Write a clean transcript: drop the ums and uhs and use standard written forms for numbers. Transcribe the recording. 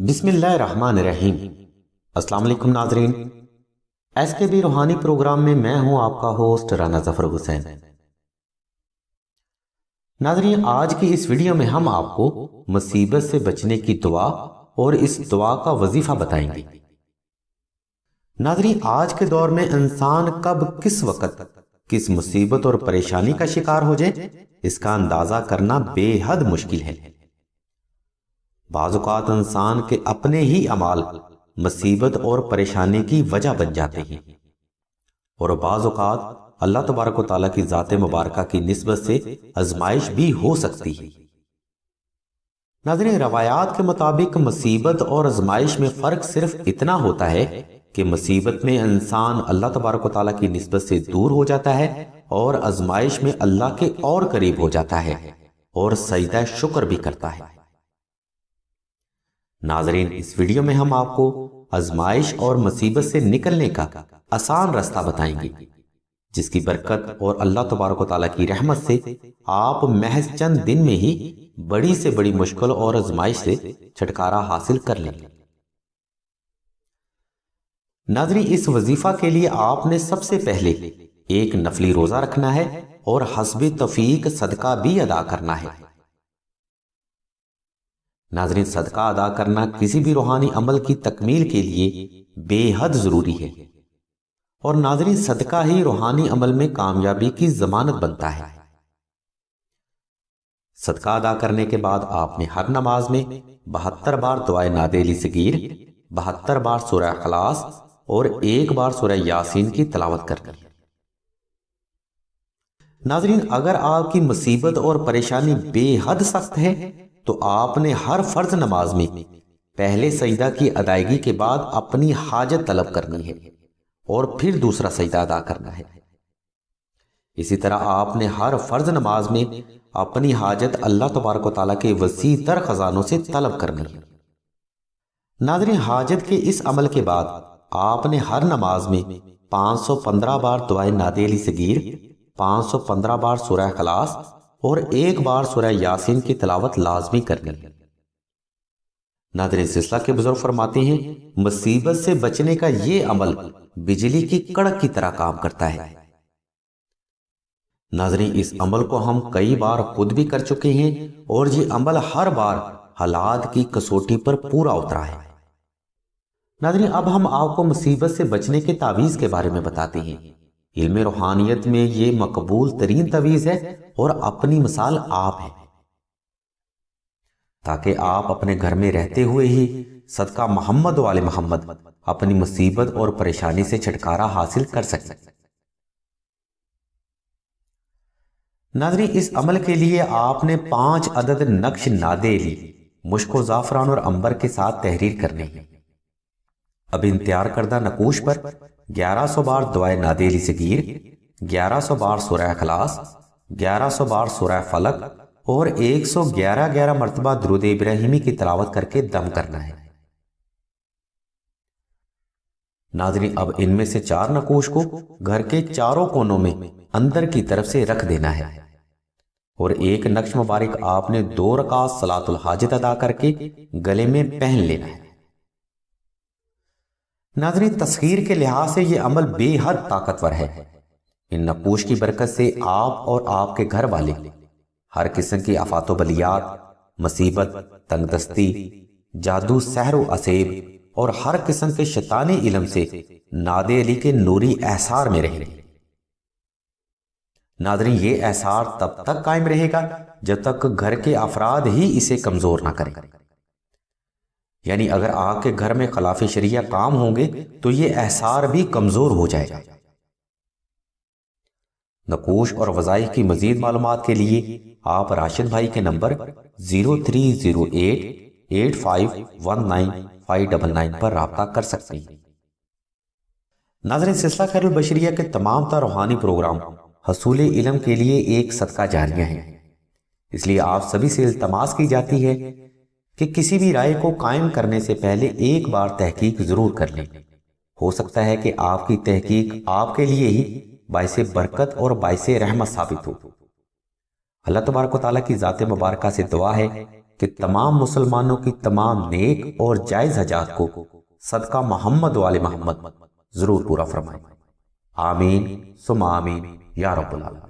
بسم اللہ الرحمن الرحیم۔ السلام علیکم ناظرین، ایس کے بی روحانی پروگرام میں میں ہوں آپ کا ہوسٹ رانا ظفر حسین۔ ناظرین، آج کی اس ویڈیو میں ہم آپ کو مصیبت سے بچنے کی دعا اور اس دعا کا وظیفہ بتائیں گے۔ ناظرین، آج کے دور میں انسان کب کس وقت کس مصیبت اور پریشانی کا شکار ہو جائے اس کا اندازہ کرنا بے حد مشکل ہے۔ بعض اوقات انسان کے اپنے ہی اعمال مصیبت اور پریشانی کی وجہ بن جاتے ہیں، اور بعض اوقات اللہ تبارک و تعالیٰ کی ذات مبارکہ کی نسبت سے آزمائش بھی ہو سکتی ہے۔ ناظرین، روایات کے مطابق مصیبت اور آزمائش میں فرق صرف اتنا ہوتا ہے کہ مصیبت میں انسان اللہ تبارک و تعالیٰ کی نسبت سے دور ہو جاتا ہے اور آزمائش میں اللہ کے اور قریب ہو جاتا ہے اور سجدہ شکر بھی کرتا ہے۔ ناظرین، اس ویڈیو میں ہم آپ کو آزمائش اور مصیبت سے نکلنے کا آسان راستہ بتائیں گے، جس کی برکت اور اللہ تبارک و تعالیٰ کی رحمت سے آپ محض چند دن میں ہی بڑی سے بڑی مشکل اور آزمائش سے چھٹکارا حاصل کر لیں گے۔ ناظرین، اس وظیفہ کے لیے آپ نے سب سے پہلے ایک نفلی روزہ رکھنا ہے اور حسب توفیق صدقہ بھی ادا کرنا ہے۔ ناظرین، صدقہ ادا کرنا کسی بھی روحانی عمل کی تکمیل کے لیے بے حد ضروری ہے، اور ناظرین، صدقہ ہی روحانی عمل میں کامیابی کی ضمانت بنتا ہے۔ صدقہ ادا کرنے کے بعد آپ نے ہر نماز میں 72 بار دعائے نادے علی صغیر، 72 بار سورہ اخلاص اور 1 بار سورہ یاسین کی تلاوت کرنی ہے۔ ناظرین، اگر آپ کی مصیبت اور پریشانی بے حد سخت ہے تو آپ نے ہر فرض نماز میں پہلے سجدہ کی ادائیگی کے بعد اپنی حاجت طلب کرنی ہے اور پھر دوسرا سجدہ ادا کرنا ہے۔ اسی طرح آپ نے ہر فرض نماز میں اپنی حاجت اللہ تبارک و تعالیٰ کے وسیع تر خزانوں سے طلب کرنی ہے۔ ناظرین، حاجت کے اس عمل کے بعد آپ نے ہر نماز میں 515 بار دعائے نادے علی صغیر، 515 بار سورہ اخلاص اور 1 بار سورہ یاسین کی تلاوت لازمی کرنی ہے۔ ناظرین، سلسلہ کے بزرگ فرماتے ہیں، مصیبت سے بچنے کا یہ عمل بجلی کی کڑک کی طرح کام کرتا ہے۔ ناظرین، اس عمل کو ہم کئی بار خود بھی کر چکے ہیں اور یہ عمل ہر بار حالات کی کسوٹی پر پورا اترا ہے۔ ناظرین، اب ہم آپ کو مصیبت سے بچنے کے تعویذ کے بارے میں بتاتے ہیں۔ علم روحانیت میں یہ مقبول ترین تعویذ ہے اور اپنی مثال آپ ہے، تاکہ آپ اپنے گھر میں رہتے ہوئے ہی صدقہ محمد و آل محمد اپنی مصیبت اور پریشانی سے چھٹکارا حاصل کر سکیں۔ ناظرین، اس عمل کے لیے آپ نے 5 عدد نقش نادے علی مشک و زعفران اور عنبر کے ساتھ تحریر کرنے ہیں۔ اب ان تیار کردہ نقوش پر 1100 بار دعائے نادے علی صغیر، 1100 بار سورہ اخلاص، 1100 بار سورہ فلق اور 111 مرتبہ درود ابراہیمی کی تلاوت کر کے دم کرنا ہے۔ ناظرین، اب ان میں سے 4 نقوش کو گھر کے چاروں کونوں میں اندر کی طرف سے رکھ دینا ہے، اور ایک نقش مبارک آپ نے 2 رکعت صلاۃ الحاجت ادا کر کے گلے میں پہن لینا ہے۔ ناظرین، تسخیر کے لحاظ سے یہ عمل بے حد طاقتور ہے۔ ان نقوش کی برکت سے آپ اور آپ کے گھر والے ہر قسم کی آفات و بلیات، مصیبت، تنگ دستی، جادو، سحر و عصیب اور ہر قسم کے شیطانی علم سے نادے علی کے نوری احصار میں رہیں گے۔ ناظرین، یہ احصار تب تک قائم رہے گا جب تک گھر کے افراد ہی اسے کمزور نہ کریں، یعنی اگر آپ کے گھر میں خلاف شریعہ کام ہوں گے تو یہ احصار بھی کمزور ہو جائے گا۔ نقوش اور وظائف کی مزید معلومات کے لیے آپ راشد بھائی کے نمبر 0308851959 پر رابطہ کر سکتے ہیں۔ ناظرین، سلسلہ خیر البشریہ کے تمام تر روحانی پروگرام حصول علم کے لیے ایک صدقہ جاریہ ہیں، اس لیے آپ سبھی سے التماس کی جاتی ہے کہ کسی بھی رائے کو قائم کرنے سے پہلے ایک بار تحقیق ضرور کر لیں۔ ہو سکتا ہے کہ آپ کی تحقیق آپ کے لیے ہی باعث برکت اور باعث رحمت ثابت ہو۔ اللہ تبارک و تعالیٰ کی ذات مبارکہ سے دعا ہے کہ تمام مسلمانوں کی تمام نیک اور جائز حاجات کو صدقہ محمد و آل محمد ضرور پورا فرمائیں۔ آمین ثم آمین یا رب العالمین۔